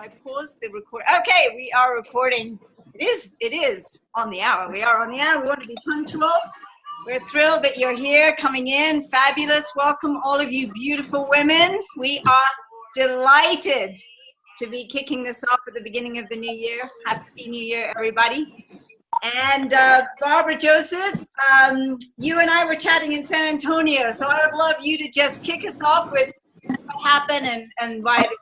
I paused the record. Okay, we are recording. It is on the hour. We are on the hour. We want to be punctual. We're thrilled that you're here, coming in. Fabulous. Welcome, all of you beautiful women. We are delighted to be kicking this off at the beginning of the new year. Happy New Year, everybody. And Barbara Joseph, you and I were chatting in San Antonio, so I would love you to just kick us off with what happened and why the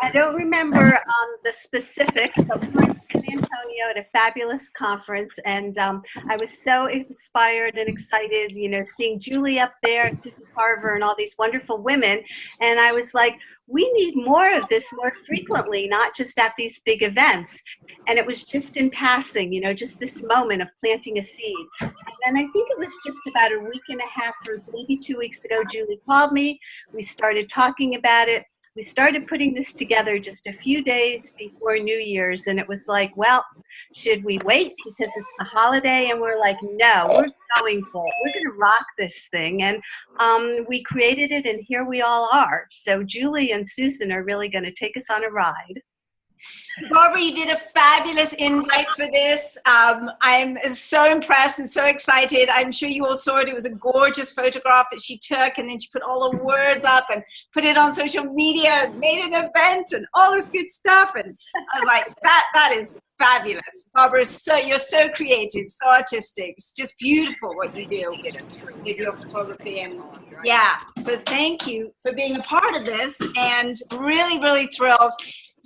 I don't remember the specifics, but we were in San Antonio at a fabulous conference, and I was so inspired and excited, you know, seeing Julie up there, Susan Carver, and all these wonderful women, and I was like, we need more of this more frequently, not just at these big events. And it was just in passing, you know, just this moment of planting a seed. And then I think it was just about a week and a half or maybe 2 weeks ago, Julie called me. We started talking about it. We started putting this together just a few days before New Year's. And it was like, well, should we wait because it's the holiday? And we're like, no, we're going for it. We're going to rock this thing. And we created it, and here we all are. So Julie and Susan are really going to take us on a ride. Barbara, you did a fabulous invite for this. I'm so impressed and so excited. I'm sure you all saw it. It was a gorgeous photograph that she took, and then she put all the words up and put it on social media, made an event and all this good stuff. And I was like, that is fabulous. Barbara, you're so creative, so artistic. It's just beautiful what you do with your photography. And yeah, so thank you for being a part of this, and really, really thrilled.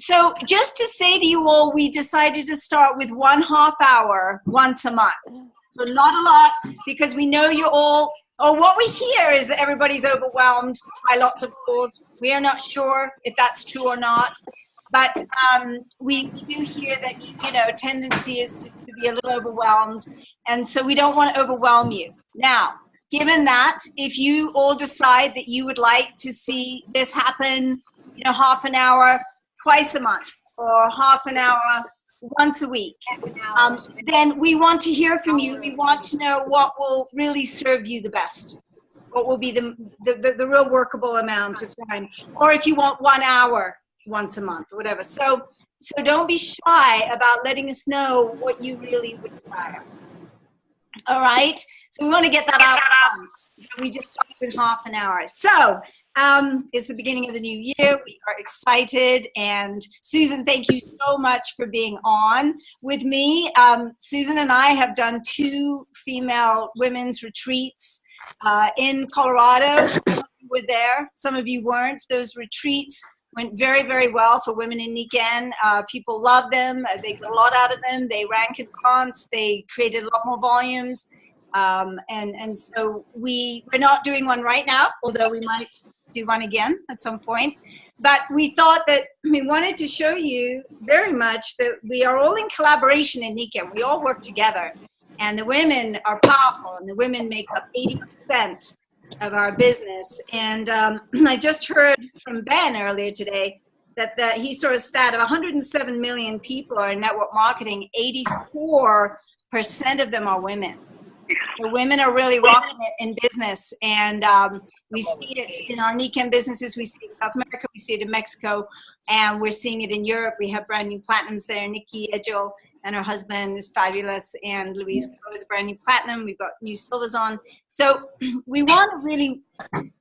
So just to say to you all, we decided to start with 1/2 hour once a month. So not a lot, because we know you're all, or what we hear is that everybody's overwhelmed by lots of calls. We are not sure if that's true or not, but we do hear that, you know, tendency is to be a little overwhelmed. And so we don't want to overwhelm you. Now, given that, if you all decide that you would like to see this happen, you know, 1/2 hour, twice a month, or 1/2 hour once a week, then we want to hear from you. We want to know what will really serve you the best, what will be the real workable amount of time, or if you want 1 hour once a month, whatever. So don't be shy about letting us know what you really would desire. All right, so we want to get that out. We just started with 1/2 hour. So it's the beginning of the new year. We are excited. And Susan, thank you so much for being on with me. Susan and I have done 2 female women's retreats in Colorado. Some of you were there. Some of you weren't. Those retreats went very, very well for women in Nikken. People loved them. They got a lot out of them. They rank in France. They created a lot more volumes. And so we're not doing one right now, although we might do one again at some point. But we thought that we wanted to show you very much that we are all in collaboration in Nikken. We all work together, and the women are powerful, and the women make up 80% of our business. And I just heard from Ben earlier today that he saw a stat of 107 million people are in network marketing. 84% of them are women. So women are really rocking it in business, and we see it in our Nikken businesses. We see it in South America, we see it in Mexico, and we're seeing it in Europe. We have brand new platinums there. Nikki Edgel and her husband is fabulous, and Louise Coe is a brand new platinum. We've got new silvers on. So we want to really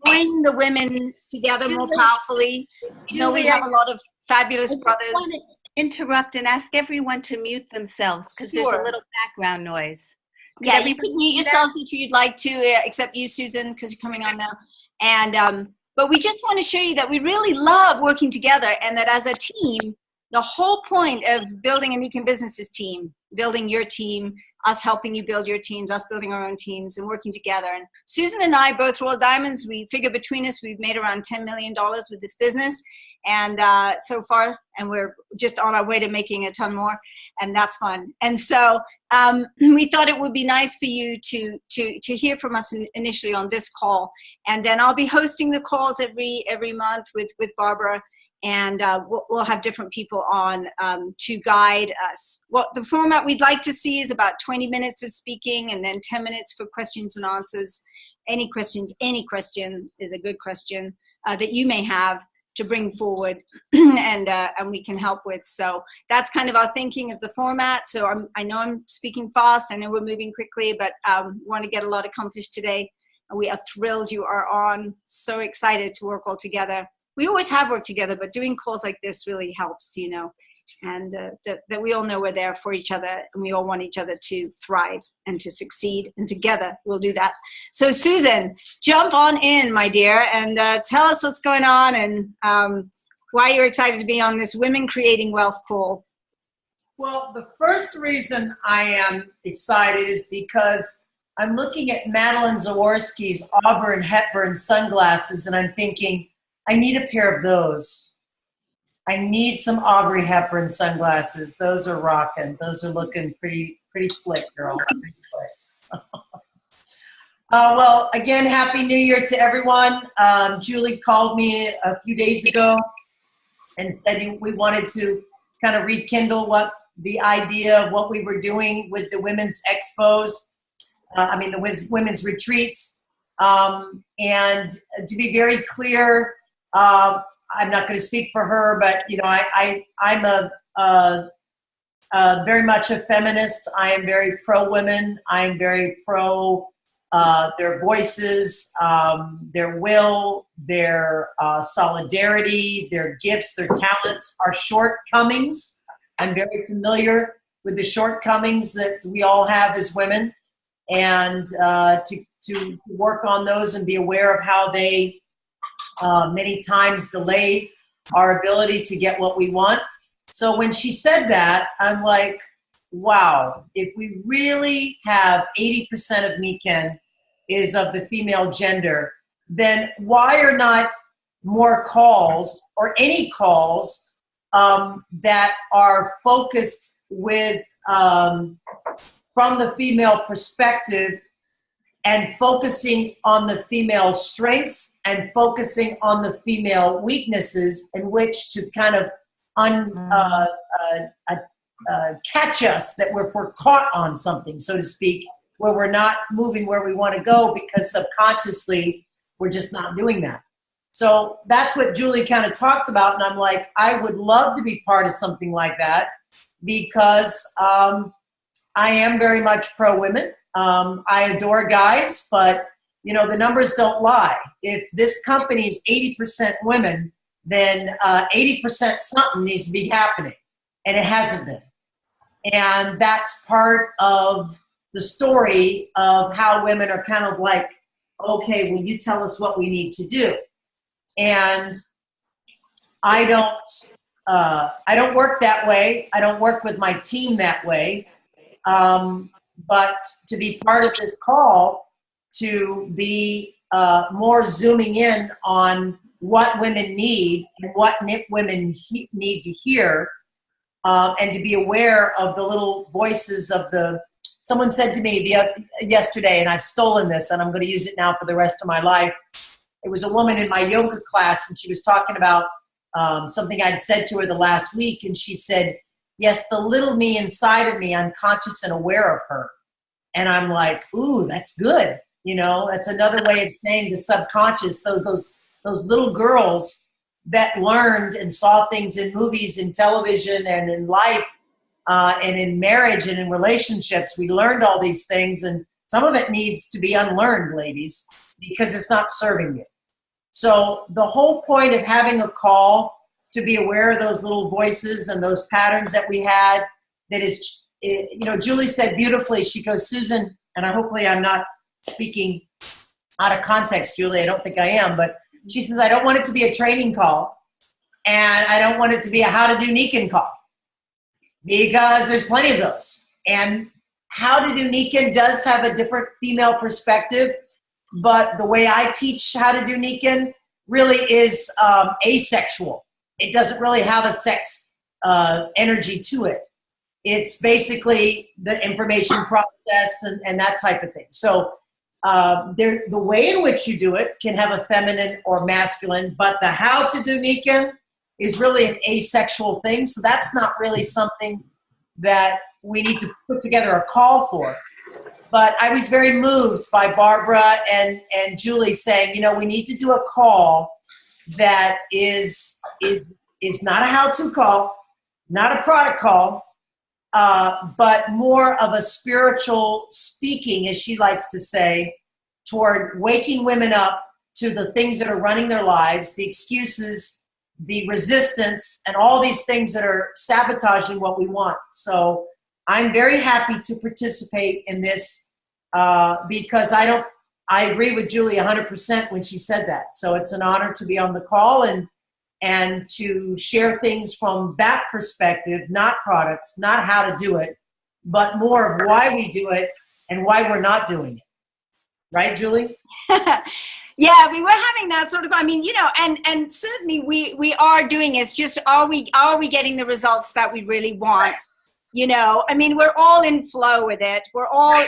bring the women together more powerfully. You know, we have a lot of fabulous brothers. I want to interrupt and ask everyone to mute themselves, because there's a little background noise. Yeah, you can mute yourselves if you'd like to, except you, Susan, because you're coming on now. And but we just want to show you that we really love working together, and that as a team, the whole point of building a Nikken business is team, building your team, us helping you build your teams, us building our own teams, and working together. And Susan and I both roll diamonds. We figure between us, we've made around $10 million with this business, and so far, and we're just on our way to making a ton more, and that's fun. And so we thought it would be nice for you to hear from us initially on this call, and then I'll be hosting the calls every month with Barbara, and we'll have different people on to guide us. What the format we'd like to see is about 20 minutes of speaking, and then 10 minutes for questions and answers. Any questions, any question is a good question that you may have to bring forward and we can help with. So that's kind of our thinking of the format. So I know I'm speaking fast. I know we're moving quickly, but want to get a lot accomplished today. And we are thrilled you are on. So excited to work all together. We always have worked together, but doing calls like this really helps, you know, and that we all know we're there for each other and we all want each other to thrive and to succeed, and together we'll do that. So Susan, jump on in, my dear, and tell us what's going on and why you're excited to be on this Women Creating Wealth call. Well, the first reason I am excited is because I'm looking at Madeline Zaworski's Auburn Hepburn sunglasses and I'm thinking, I need a pair of those. I need some Aubrey Hepburn sunglasses. Those are rocking. Those are looking pretty slick, girl. Pretty slick. Well, again, Happy New Year to everyone. Julie called me a few days ago and said we wanted to kind of rekindle what the idea of what we were doing with the women's expos. The women's retreats. And to be very clear, I'm not going to speak for her, but you know, I'm very much a feminist. I am very pro women. I am very pro their voices, their will, their solidarity, their gifts, their talents, our shortcomings. I'm very familiar with the shortcomings that we all have as women, and to work on those and be aware of how they many times delay our ability to get what we want. So when she said that, I'm like, wow, if we really have 80% of Nikken is of the female gender, then why are not more calls or any calls that are focused with from the female perspective and focusing on the female strengths and focusing on the female weaknesses in which to kind of catch us that if we're caught on something, so to speak, where we're not moving where we want to go because subconsciously we're just not doing that. So that's what Julie kind of talked about, and I'm like, I would love to be part of something like that because I am very much pro-women. I adore guys, but you know, the numbers don't lie. If this company is 80% women, then 80% something needs to be happening, and it hasn't been. And that's part of the story of how women are kind of like, okay, well, you tell us what we need to do. And I don't work that way. I don't work with my team that way. But to be part of this call, to be more zooming in on what women need and what women need to hear, and to be aware of the little voices of the, someone said to me yesterday, and I've stolen this and I'm going to use it now for the rest of my life. It was a woman in my yoga class and she was talking about something I'd said to her the last week, and she said, yes, the little me inside of me, I'm conscious and aware of her. And I'm like, ooh, that's good. You know, that's another way of saying the subconscious, those little girls that learned and saw things in movies and television and in life and in marriage and in relationships. We learned all these things, and some of it needs to be unlearned, ladies, because it's not serving you. So the whole point of having a call to be aware of those little voices and those patterns that we had, that is, you know, Julie said beautifully, she goes, Susan, and hopefully I'm not speaking out of context, Julie, I don't think I am, but she says, I don't want it to be a training call, and I don't want it to be a how to do Nikken call, because there's plenty of those. And how to do Nikken does have a different female perspective, but the way I teach how to do Nikken really is asexual. It doesn't really have a sex energy to it. It's basically the information process and that type of thing. So the way in which you do it can have a feminine or masculine, but the how to do Nikken is really an asexual thing. So that's not really something that we need to put together a call for. But I was very moved by Barbara and Julie saying, you know, we need to do a call that is not a how-to call, not a product call, but more of a spiritual speaking, as she likes to say, toward waking women up to the things that are running their lives, the excuses, the resistance, and all these things that are sabotaging what we want. So I'm very happy to participate in this because I agree with Julie 100% when she said that. So it's an honor to be on the call and to share things from that perspective, not products, not how to do it, but more of why we do it and why we're not doing it. Right, Julie? Yeah, we were having that sort of, I mean, you know, and certainly we are doing it. It's just, are we getting the results that we really want? You know, I mean, we're all in flow with it. We're all,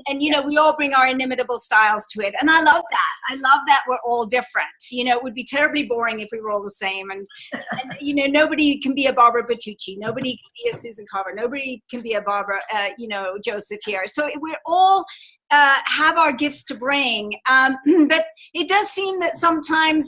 and you know, we all bring our inimitable styles to it. And I love that. I love that we're all different. You know, it would be terribly boring if we were all the same. And you know, nobody can be a Barbara Bertucci. Nobody can be a Susan Carver. Nobody can be a Barbara, you know, Joseph here. So we're all have our gifts to bring. But it does seem that sometimes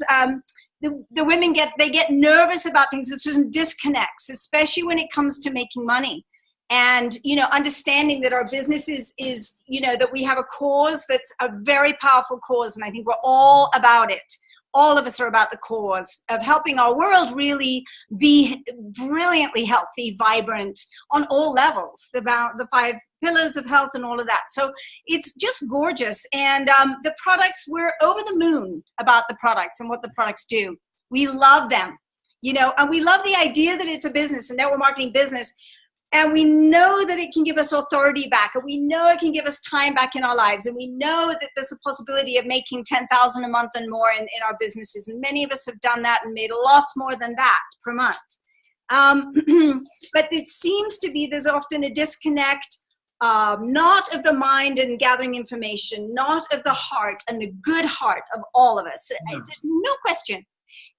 the women get nervous about things. It's just disconnects, especially when it comes to making money. And, you know, understanding that our business is, you know, that we have a cause that's a very powerful cause. And I think we're all about it. All of us are about the cause of helping our world really be brilliantly healthy, vibrant on all levels, about the 5 pillars of health and all of that. So it's just gorgeous. And the products, we're over the moon about the products and what the products do. We love them, you know, and we love the idea that it's a business, a network marketing business. And we know that it can give us authority back, and we know it can give us time back in our lives, and we know that there's a possibility of making $10,000 a month and more in our businesses. And many of us have done that and made lots more than that per month. But it seems to be there's often a disconnect, not of the mind and gathering information, not of the heart and the good heart of all of us. There's no question.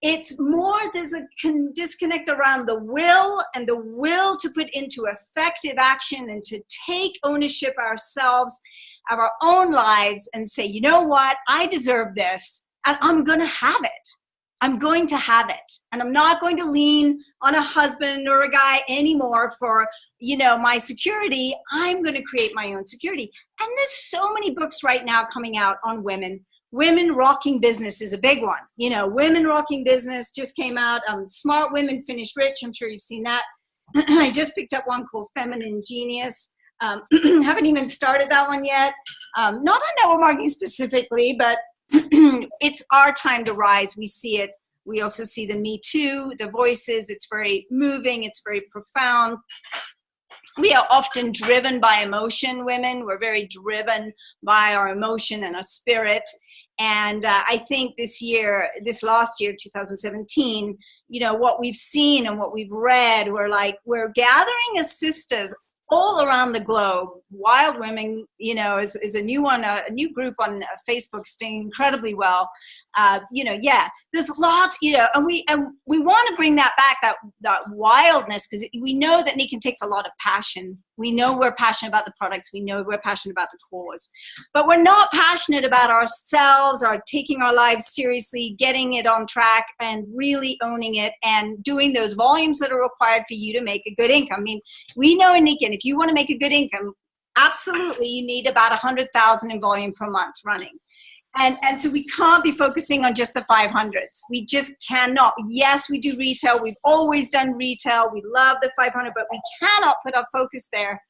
It's more, there's a disconnect around the will and the will to put into effective action and to take ownership ourselves of our own lives and say, you know what, I deserve this and I'm going to have it. I'm going to have it. And I'm not going to lean on a husband or a guy anymore for, you know, my security. I'm going to create my own security. And there's so many books right now coming out on women. Women Rocking Business is a big one. You know, Women Rocking Business just came out. Smart Women Finish Rich. I'm sure you've seen that. I just picked up one called Feminine Genius. Haven't even started that one yet. Not on network marketing specifically, but it's our time to rise. We see it. We also see the Me Too, the voices. It's very moving. It's very profound. We are often driven by emotion, women. We're very driven by our emotion and our spirit. And I think this last year, 2017, you know, what we've seen and what we've read, we're gathering as sisters all around the globe. Wild Women, you know, is a new one, a new group on Facebook, doing incredibly well. You know, yeah, there's lots, you know, and we want to bring that back, that wildness, because we know that Nikken takes a lot of passion. We know we're passionate about the products. We know we're passionate about the cause, but we're not passionate about ourselves or taking our lives seriously, getting it on track and really owning it and doing those volumes that are required for you to make a good income. I mean, we know in Nikken, if you want to make a good income, absolutely, you need about 100,000 in volume per month running. And so we can't be focusing on just the 500s. We just cannot. Yes, we do retail. We've always done retail. We love the 500, but we cannot put our focus there.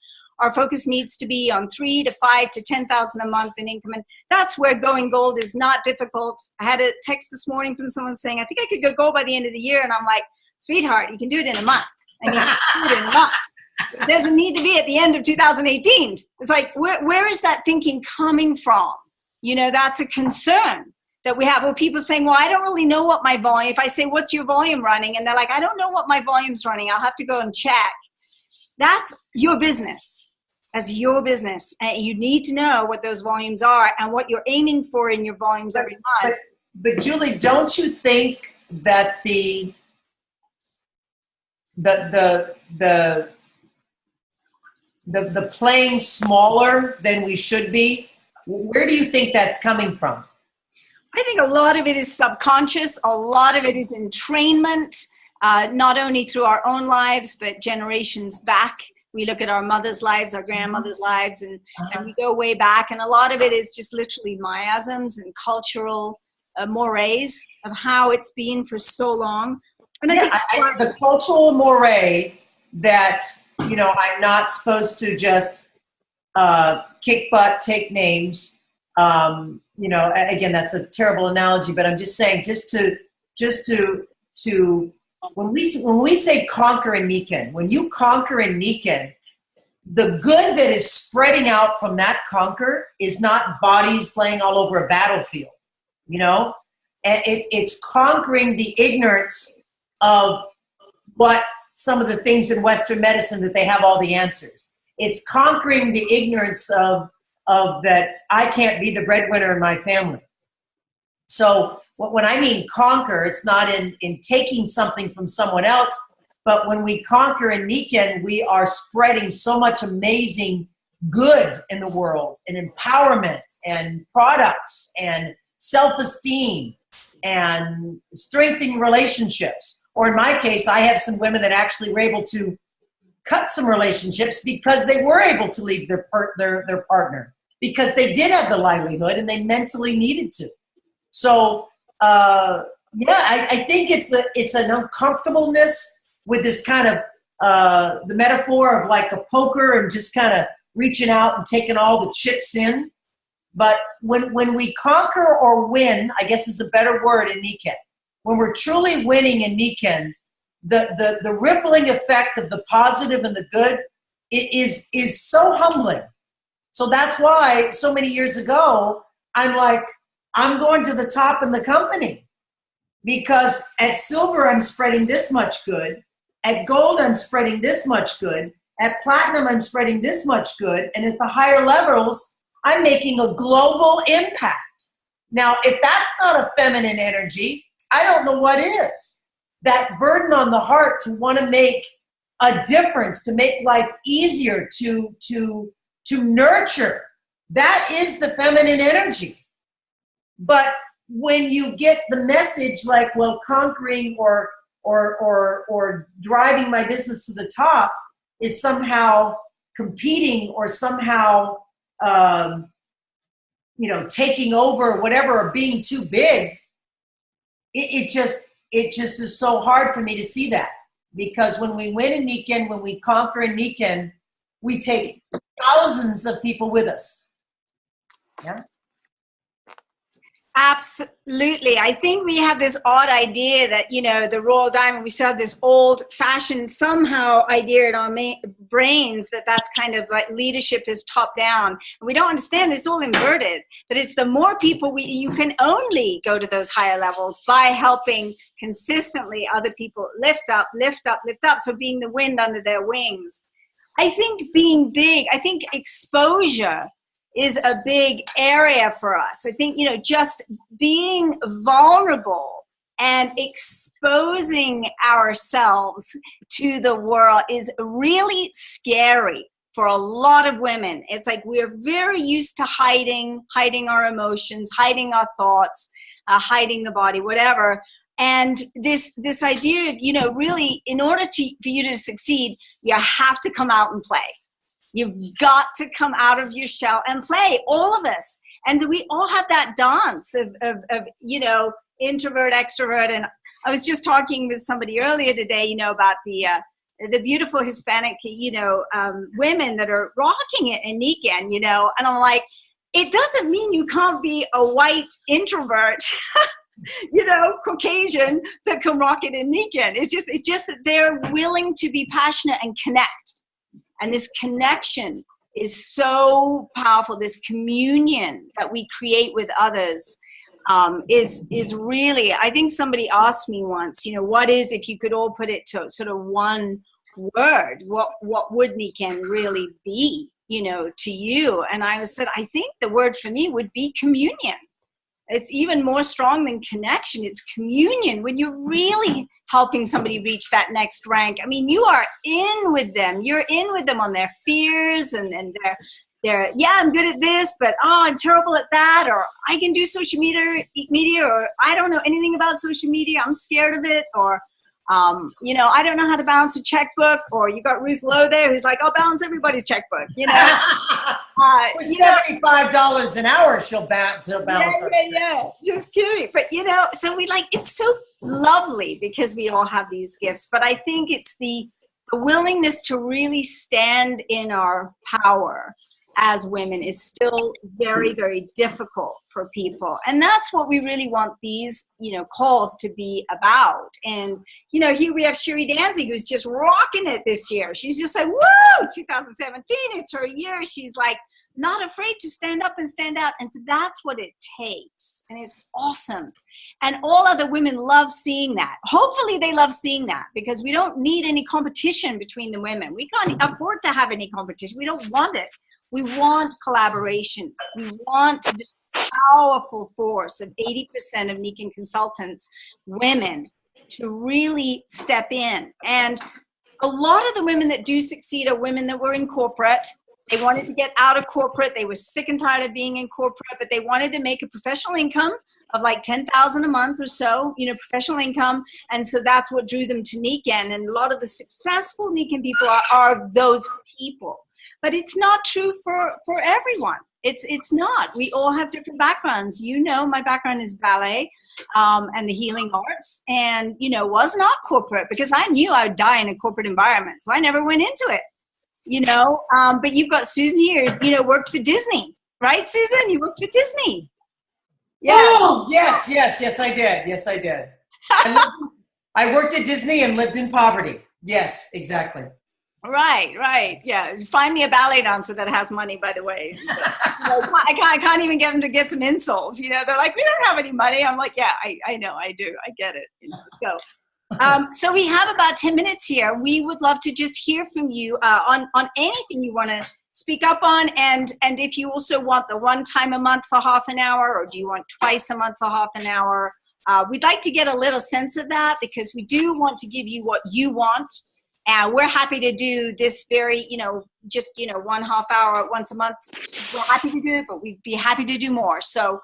Our focus needs to be on 3 to 5 to 10,000 a month in income. And that's where going gold is not difficult. I had a text this morning from someone saying, I think I could go gold by the end of the year. And I'm like, sweetheart, you can do it in a month. I mean, you can do it in a month. It doesn't need to be at the end of 2018. It's like, where is that thinking coming from? You know, that's a concern that we have. Well, people saying, well, I don't really know what my volume, if I say, what's your volume running? And they're like, I don't know what my volume's running. I'll have to go and check. That's your business. That's your business. And you need to know what those volumes are and what you're aiming for in your volumes every month. But Julie, don't you think that the playing smaller than we should be, where do you think that's coming from? I think a lot of it is subconscious. A lot of it is entrainment, not only through our own lives, but generations back. We look at our mother's lives, our grandmother's lives, and we go way back. And a lot of it is just literally miasms and cultural mores of how it's been for so long. And I think the cultural moray that, you know, I'm not supposed to just kick butt, take names. You know, again, that's a terrible analogy, but I'm just saying, just to when we say conquer in Nikken, when you conquer in Nikken, the good that is spreading out from that conquer is not bodies laying all over a battlefield, you know? And it's conquering the ignorance of what some of the things in Western medicine that they have all the answers. It's conquering the ignorance of that I can't be the breadwinner in my family. So when I mean conquer, it's not in taking something from someone else, but when we conquer in Nikken, we are spreading so much amazing good in the world, and empowerment and products and self-esteem and strengthening relationships. Or in my case, I have some women that actually were able to cut some relationships because they were able to leave their partner, because they did have the livelihood and they mentally needed to. So I think it's an uncomfortableness with this kind of the metaphor of like a poker and just kind of reaching out and taking all the chips in. But when we conquer or win, I guess is a better word in Nikken. When we're truly winning in Nikken, the rippling effect of the positive and the good is so humbling. So that's why so many years ago, I'm like, I'm going to the top in the company, because at silver, I'm spreading this much good. At gold, I'm spreading this much good. At platinum, I'm spreading this much good. And at the higher levels, I'm making a global impact. Now, if that's not a feminine energy, I don't know what is. That burden on the heart to want to make a difference, to make life easier, to nurture, that is the feminine energy. But when you get the message like, well, conquering or driving my business to the top is somehow competing or somehow taking over or whatever, or being too big, it just is so hard for me to see that. Because when we win in Nikken, when we conquer in Nikken, we take thousands of people with us. Yeah. Absolutely. I think we have this odd idea that, you know, the royal diamond, we still have this old fashioned somehow idea in our brains that that's kind of like leadership is top down. And we don't understand it's all inverted, but it's the more people you can only go to those higher levels by helping consistently other people lift up, lift up, lift up. So being the wind under their wings. I think being big, I think exposure is a big area for us. I think, you know, just being vulnerable and exposing ourselves to the world is really scary for a lot of women. It's like we're very used to hiding our emotions, hiding our thoughts, hiding the body, whatever. And this idea of, you know, really, in order for you to succeed, you have to come out and play. You've got to come out of your shell and play, all of us. And we all have that dance of you know, introvert, extrovert. And I was just talking with somebody earlier today, you know, about the beautiful Hispanic, you know, women that are rocking it in Nikken, you know. And I'm like, it doesn't mean you can't be a white introvert, you know, Caucasian that can rock it in Nikken. It's just that they're willing to be passionate and connect. And this connection is so powerful. This communion that we create with others is really, I think somebody asked me once, you know, what is, if you could all put it to sort of one word, what would Nikken really be, you know, to you? And I said, I think the word for me would be communion. It's even more strong than connection. It's communion when you're really helping somebody reach that next rank. I mean, you are in with them. You're in with them on their fears and their, yeah, I'm good at this, but I'm terrible at that, or I can do social media, or I don't know anything about social media. I'm scared of it, or I don't know how to balance a checkbook, or you got Ruth Lowe there who's like, I'll balance everybody's checkbook, For $75 an hour, she'll balance. Yeah, just kidding. But, so it's so lovely because we all have these gifts, but I think it's the willingness to really stand in our power as women is still very, very difficult for people. And that's what we really want these, calls to be about. And, here we have Shiri Danzig, who's just rocking it this year. She's just like, woo, 2017, it's her year. She's like, not afraid to stand up and stand out. And that's what it takes. And it's awesome. And all other women love seeing that. Hopefully they love seeing that, because we don't need any competition between the women. We can't afford to have any competition. We don't want it. We want collaboration. We want this powerful force of 80% of Nikken consultants, women, to really step in. And a lot of the women that do succeed are women that were in corporate. They wanted to get out of corporate. They were sick and tired of being in corporate, but they wanted to make a professional income of like $10,000 a month or so, professional income. And so that's what drew them to Nikken. And a lot of the successful Nikken people are those people. But it's not true for everyone. It's not. We all have different backgrounds. My background is ballet and the healing arts, and, was not corporate, because I knew I would die in a corporate environment. So I never went into it, but you've got Susan here, worked for Disney, right, Susan? You worked for Disney. Yeah. Oh, yes, I did. Yes, I did. I worked at Disney and lived in poverty. Yes, exactly. Right. Yeah. Find me a ballet dancer that has money, by the way. I can't even get them to get some insoles. They're like, we don't have any money. I'm like, yeah, I know, I do. I get it. So we have about 10 minutes here. We would love to just hear from you on anything you want to speak up on. And if you also want the one time a month for half an hour, or do you want twice a month for half an hour? We'd like to get a little sense of that, because we do want to give you what you want. And we're happy to do this very, just, 1/2 hour once a month. We're happy to do it, but we'd be happy to do more. So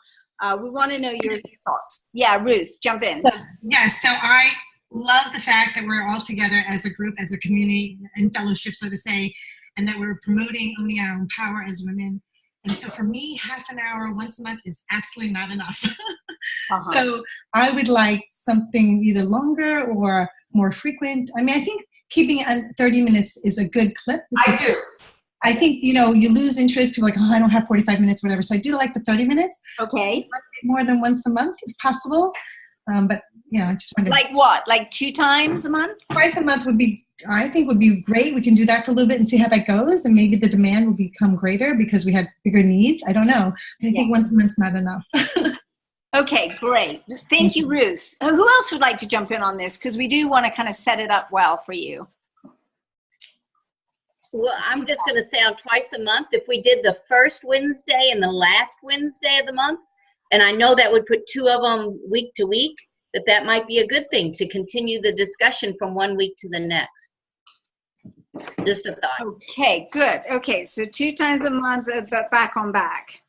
we want to know your thoughts. Yeah, Ruth, jump in. So I love the fact that we're all together as a group, as a community and fellowship, so to say, and that we're promoting owning our own power as women. And so for me, half an hour once a month is absolutely not enough. So I would like something either longer or more frequent. I mean, I think keeping it at 30 minutes is a good clip. I do. I think, you lose interest. People are like, oh, I don't have 45 minutes, whatever. So I do like the 30 minutes. Okay. More than once a month, if possible. But, I just wanted to. Like what? Like 2 times a month? Twice a month would be great. We can do that for a little bit and see how that goes. And maybe the demand will become greater because we have bigger needs. I don't know. I think once a month's not enough. Okay, great. Thank you, Ruth. Who else would like to jump in on this? Because we do want to kind of set it up well for you. Well, I'm just going to say on twice a month, if we did the first Wednesday and the last Wednesday of the month, and I know that would put 2 of them week to week, that might be a good thing to continue the discussion from one week to the next. Just a thought. Okay, good. Okay, so 2 times a month, but back on back.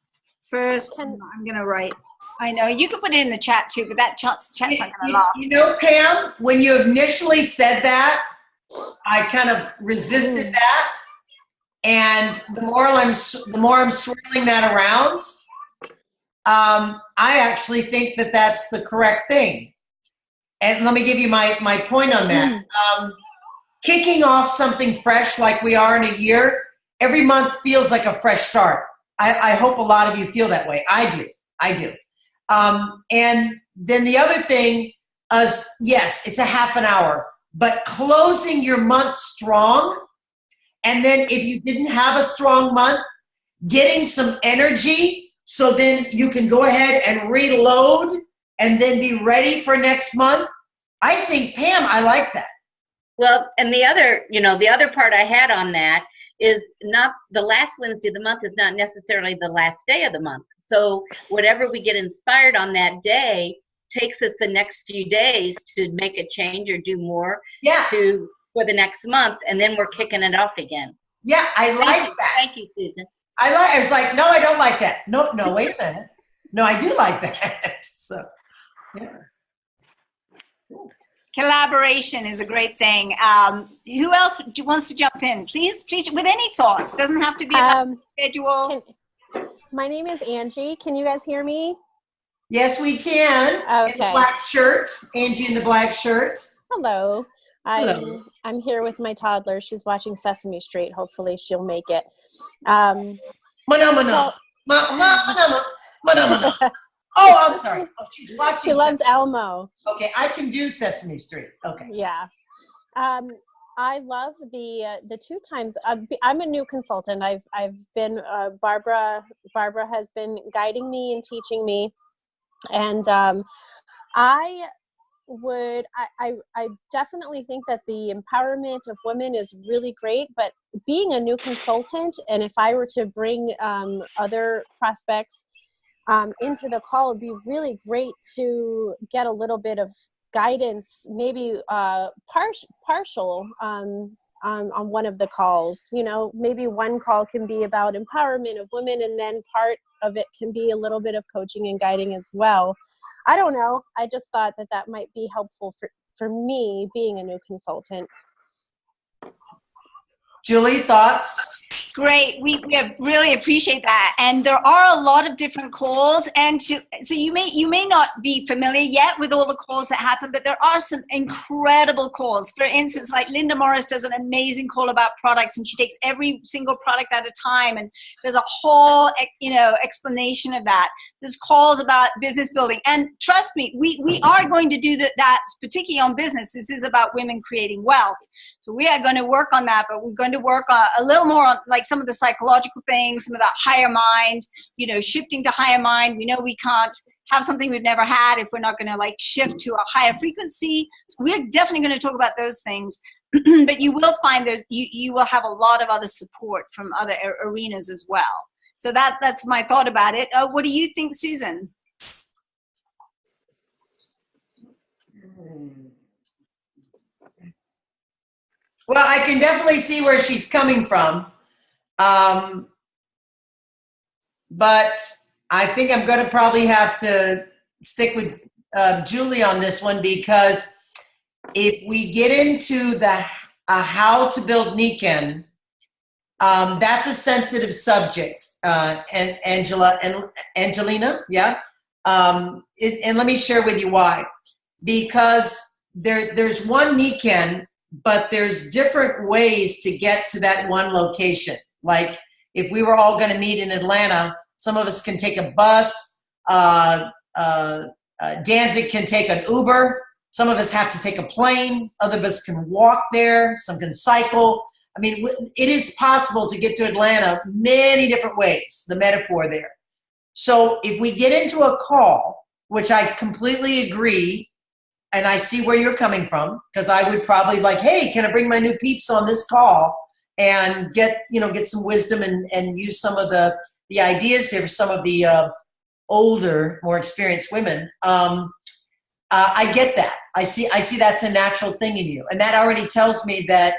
First, I'm going to write. I know, you can put it in the chat too, but that chat's not going to last. Pam, when you initially said that, I kind of resisted that. And the more I'm swirling that around, I actually think that that's the correct thing. And let me give you my point on that. Kicking off something fresh like we are in a year, every month feels like a fresh start. I hope a lot of you feel that way. I do. And then the other thing is, yes, it's a half an hour, but closing your month strong. And then if you didn't have a strong month, getting some energy so then you can go ahead and reload and then be ready for next month. I think, Pam, I like that. Well, and the other part I had on that is not the last Wednesday of the month is not necessarily the last day of the month. So whatever we get inspired on that day takes us the next few days to make a change or do more for the next month, and then we're kicking it off again. Yeah, I like that. Thank you, Susan. I was like, no, I don't like that. No, wait a minute. No, I do like that. So, yeah. Collaboration is a great thing. Who else wants to jump in? Please, with any thoughts. Doesn't have to be about the schedule. My name is Angie. Can you guys hear me? Yes, we can. Okay. In the black shirt. Angie in the black shirt. Hello. Hello. I'm here with my toddler. She's watching Sesame Street. Hopefully she'll make it. Oh, I'm sorry. Oh, she's watching. She loves Elmo. Okay, I can do Sesame Street. Okay. Yeah. I love the 2 times. I'm a new consultant. I've been Barbara has been guiding me and teaching me, and I definitely think that the empowerment of women is really great. But being a new consultant, and if I were to bring other prospects into the call, it'd be really great to get a little bit of guidance, maybe partial on one of the calls. Maybe one call can be about empowerment of women, and then part of it can be a little bit of coaching and guiding as well. I don't know. I just thought that might be helpful for me being a new consultant. Julie, thoughts? Great. We really appreciate that. And there are a lot of different calls. And so you may not be familiar yet with all the calls that happen, but there are some incredible calls. For instance, like Linda Morris does an amazing call about products, and she takes every single product at a time and does a whole, explanation of that. There's calls about business building. And trust me, we are going to do that, particularly on business. This is about women creating wealth. So we are going to work on that, but we're going to work on a little more on like some of the psychological things, some of that higher mind, shifting to higher mind. We know we can't have something we've never had if we're not going to like shift to a higher frequency. So we're definitely going to talk about those things, but you will find you will have a lot of other support from other arenas as well. So that's my thought about it. What do you think, Susan? Well, I can definitely see where she's coming from. But I think I'm going to probably have to stick with Julie on this one, because if we get into the how to build Nikken, that's a sensitive subject, and Angelina, yeah. And let me share with you why. Because there's one Nikken, but there's different ways to get to that one location. Like if we were all going to meet in Atlanta, some of us can take a bus. Danzig can take an Uber. Some of us have to take a plane. Other of us can walk there. Some can cycle. I mean, it is possible to get to Atlanta many different ways, the metaphor there. So if we get into a call, which I completely agree, and I see where you're coming from, because I would probably like, hey, can I bring my new peeps on this call and get some wisdom and use some of the ideas here for some of the older, more experienced women. I get that. I see that's a natural thing in you. And that already tells me that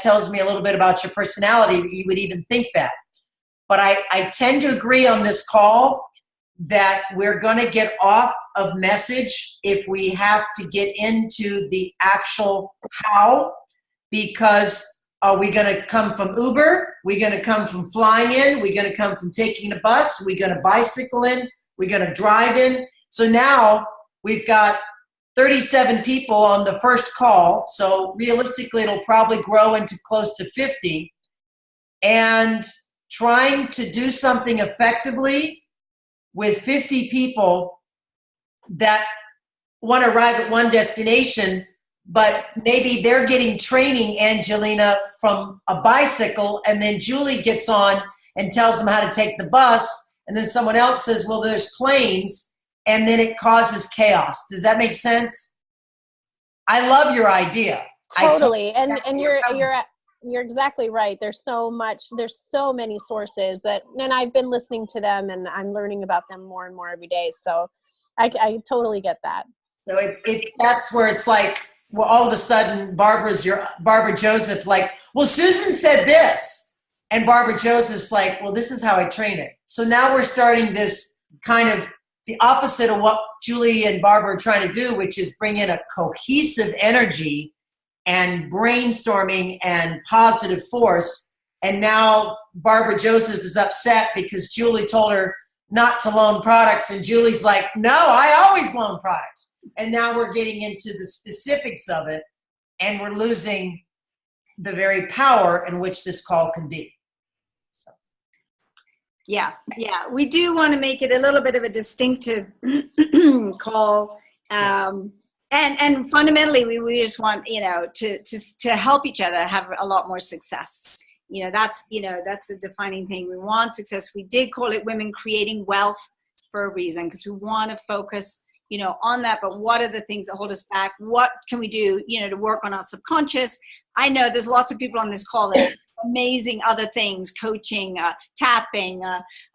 tells me a little bit about your personality, that you would even think that. But I tend to agree on this call that we're going to get off of message if we have to get into the actual how, because are we going to come from Uber? We're going to come from flying in? We're going to come from taking a bus? We're going to bicycle in? We're going to drive in? So now we've got 37 people on the first call. So realistically, it'll probably grow into close to 50. And trying to do something effectively with 50 people that want to arrive at one destination, but maybe they're getting training, Angelina, from a bicycle, and then Julie gets on and tells them how to take the bus, and then someone else says, well, there's planes, and then it causes chaos. Does that make sense? I love your idea. Totally. And you're exactly right. There's so many sources and I've been listening to them and I'm learning about them more and more every day. So I totally get that. So that's where it's like, well, all of a sudden Barbara Joseph, like, well, Susan said this. And Barbara Joseph's like, well, this is how I train it. So now we're starting this kind of the opposite of what Julie and Barbara are trying to do, which is bring in a cohesive energy and brainstorming and positive force. And now Barbara Joseph is upset because Julie told her not to loan products. And Julie's like, no, I always loan products. And now we're getting into the specifics of it. And we're losing the very power in which this call can be. So. Yeah. We do want to make it a little bit of a distinctive call. And fundamentally, we just want, to help each other have a lot more success. That's the defining thing. We want success. We did call it Women Creating Wealth for a reason, because we want to focus, on that. But what are the things that hold us back? What can we do, to work on our subconscious? I know there's lots of people on this call that do amazing other things, coaching, tapping.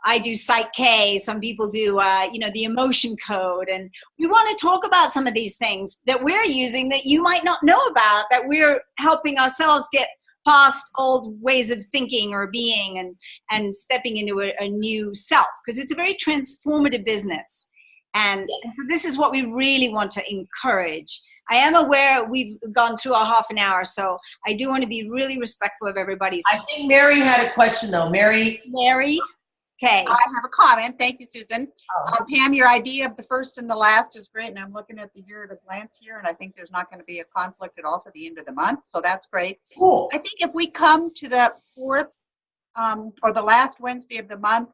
I do Psych K. Some people do, the emotion code. And we want to talk about some of these things that we're using that you might not know about, that we're helping ourselves get past old ways of thinking or being and stepping into a new self, because it's a very transformative business. And so this is what we really want to encourage. I am aware we've gone through our half an hour, so I do want to be really respectful of everybody's. I think Mary had a question, though. Mary? Okay. I have a comment. Thank you, Susan. Pam, your idea of the first and the last is great, and I'm looking at the year at a glance here, and I think there's not going to be a conflict at all for the end of the month, so that's great. Cool. I think if we come to the fourth or the last Wednesday of the month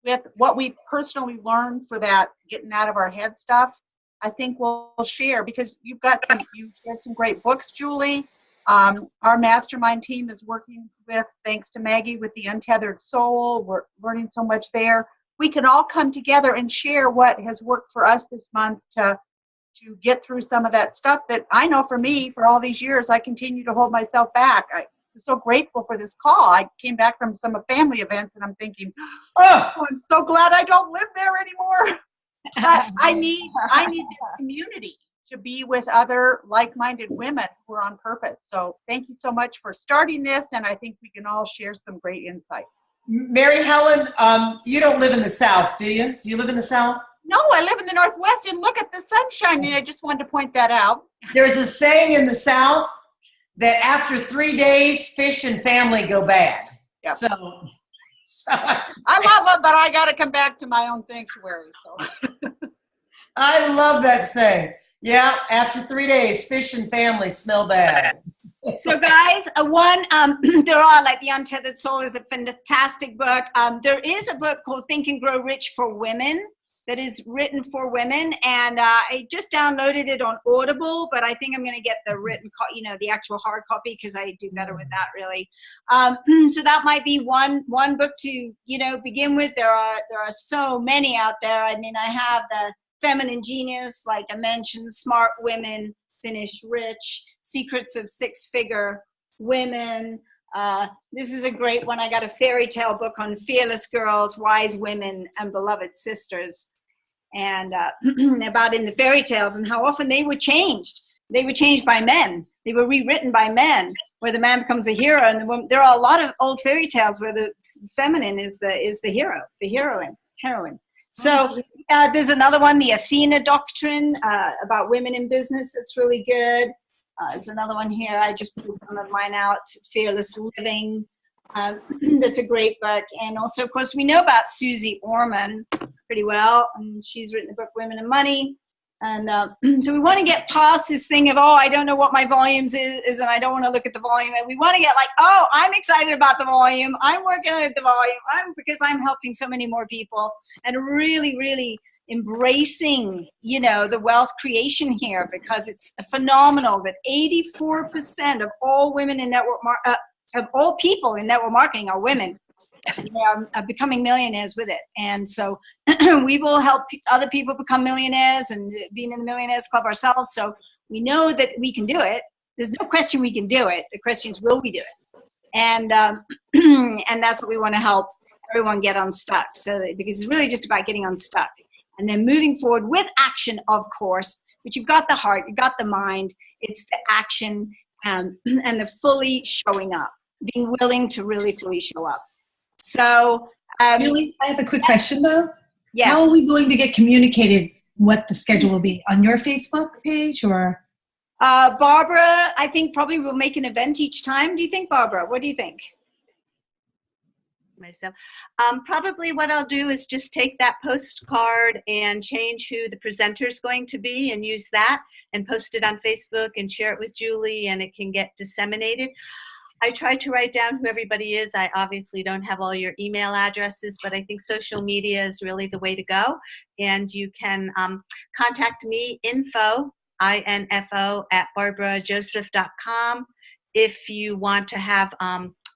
with what we've personally learned for that getting out of our head stuff, I think we'll share, because you've shared some great books, Julie. Our mastermind team is working with, thanks to Maggie, with the Untethered Soul. We're learning so much there. We can all come together and share what has worked for us this month to get through some of that stuff that I know for me, for all these years, I continue to hold myself back. I'm so grateful for this call. I came back from some family events and I'm thinking, oh, I'm so glad I don't live there anymore. But I need this community to be with other like-minded women who are on purpose. So thank you so much for starting this, and I think we can all share some great insights. Mary Helen, you don't live in the South, do you? Do you live in the South? No, I live in the Northwest, and look at the sun shining. I just wanted to point that out. There's a saying in the South that after 3 days, fish and family go bad. Yep. So I love it, but I got to come back to my own sanctuary. So I love that saying. Yeah, after 3 days, fish and family smell bad. So guys, there are, like, The Untethered Soul is a fantastic book. There is a book called Think and Grow Rich for Women that is written for women, and I just downloaded it on Audible, but I think I'm going to get the written, the actual hard copy, because I do better with that, really. So that might be one book to, begin with. There are so many out there. I mean, I have the Feminine Genius, like I mentioned, Smart Women Finish Rich, Secrets of Six-Figure Women. This is a great one. I got a fairy tale book on fearless girls, wise women, and beloved sisters. And about in the fairy tales and how often they were changed. They were changed by men. They were rewritten by men, where the man becomes the hero. And the woman, there are a lot of old fairy tales where the feminine is the hero, the heroine. So there's another one, the Athena Doctrine, about women in business. That's really good. There's another one here. I just pulled some of mine out, Fearless Living. That's a great book. And also, of course, we know about Susie Orman pretty well. And she's written the book Women and Money. And so we want to get past this thing of, I don't know what my volumes is, and I don't want to look at the volume. And we want to get like, I'm excited about the volume. I'm working on the volume because I'm helping so many more people, and really, really embracing, the wealth creation here, because it's phenomenal that 84% of all women in network of all people in network marketing are women. And they are becoming millionaires with it. And so we will help other people become millionaires and being in the Millionaires Club ourselves. So We know that we can do it. There's no question we can do it. The question is, will we do it? And and that's what we want to help everyone get unstuck. So because it's really just about getting unstuck and then moving forward with action, of course. But you've got the heart, you've got the mind. It's the action and the fully showing up, being willing to really fully show up. So, Julie, I have a quick question though. Yes. How are we going to get communicated what the schedule will be? On your Facebook page or? Barbara, I think probably we'll make an event each time. Do you think, Barbara? What do you think? Myself. Probably what I'll do is just take that postcard and change who the presenter is going to be and use that and post it on Facebook and share it with Julie, and it can get disseminated. I try to write down who everybody is. I obviously don't have all your email addresses, but I think social media is really the way to go. And you can contact me, info at barbarajoseph.com if you want to have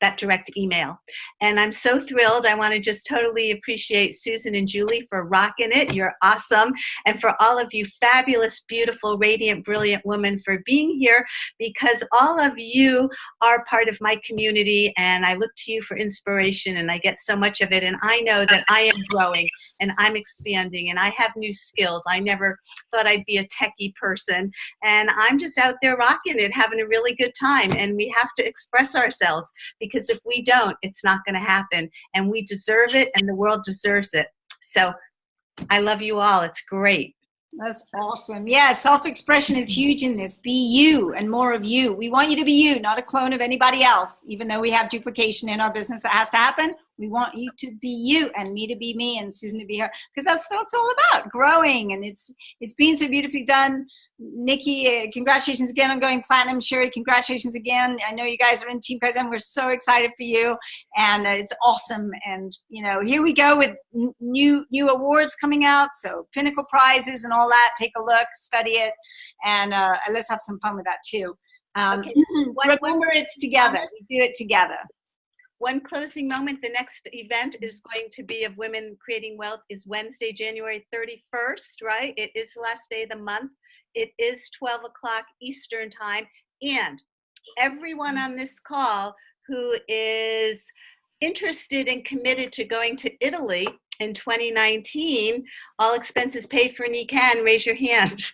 that direct email. And I'm so thrilled. I want to just totally appreciate Susan and Julie for rocking it. You're awesome. And for all of you fabulous, beautiful, radiant, brilliant women for being here, because all of you are part of my community and I look to you for inspiration and I get so much of it. And I know that I am growing and I'm expanding and I have new skills. I never thought I'd be a techie person. And I'm just out there rocking it, having a really good time. And we have to express ourselves, because if we don't, it's not going to happen. And we deserve it, and the world deserves it. So I love you all. It's great. That's awesome. Yeah, self-expression is huge in this. Be you and more of you. We want you to be you, not a clone of anybody else. Even though we have duplication in our business that has to happen, we want you to be you and me to be me and Susan to be her. Because that's what it's all about, growing. And it's been so beautifully done. Nikki, congratulations again on going platinum. Sherry, congratulations again. I know you guys are in Team Kaizen. We're so excited for you, and it's awesome. And you know, here we go with new awards coming out. So Pinnacle prizes and all that. Take a look, study it, and let's have some fun with that too. Okay. Remember, it's together. We do it together. One closing moment. The next event is going to be of Women Creating Wealth is Wednesday, January 31st, right? It is the last day of the month. It is 12 o'clock Eastern time. And everyone on this call who is interested and committed to going to Italy in 2019, all expenses paid for Nikken, raise your hand.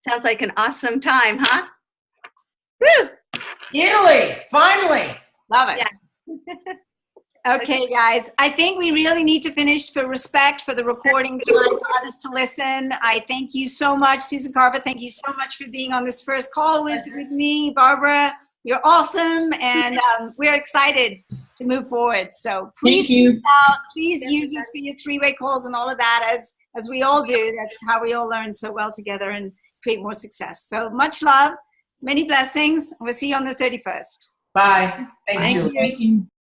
Sounds like an awesome time, huh? Woo! Italy, finally. Love it. Yeah. Okay, guys, I think we really need to finish for respect for the recording tonight, for others to listen. I thank you so much, Susan Carver. Thank you so much for being on this first call with me. Barbara, you're awesome, and we're excited to move forward. So please, please use us for your three-way calls and all of that, as we all do. That's how we all learn so well together and create more success. So much love, many blessings. We'll see you on the 31st. Bye. Thanks, Julie. Thank you.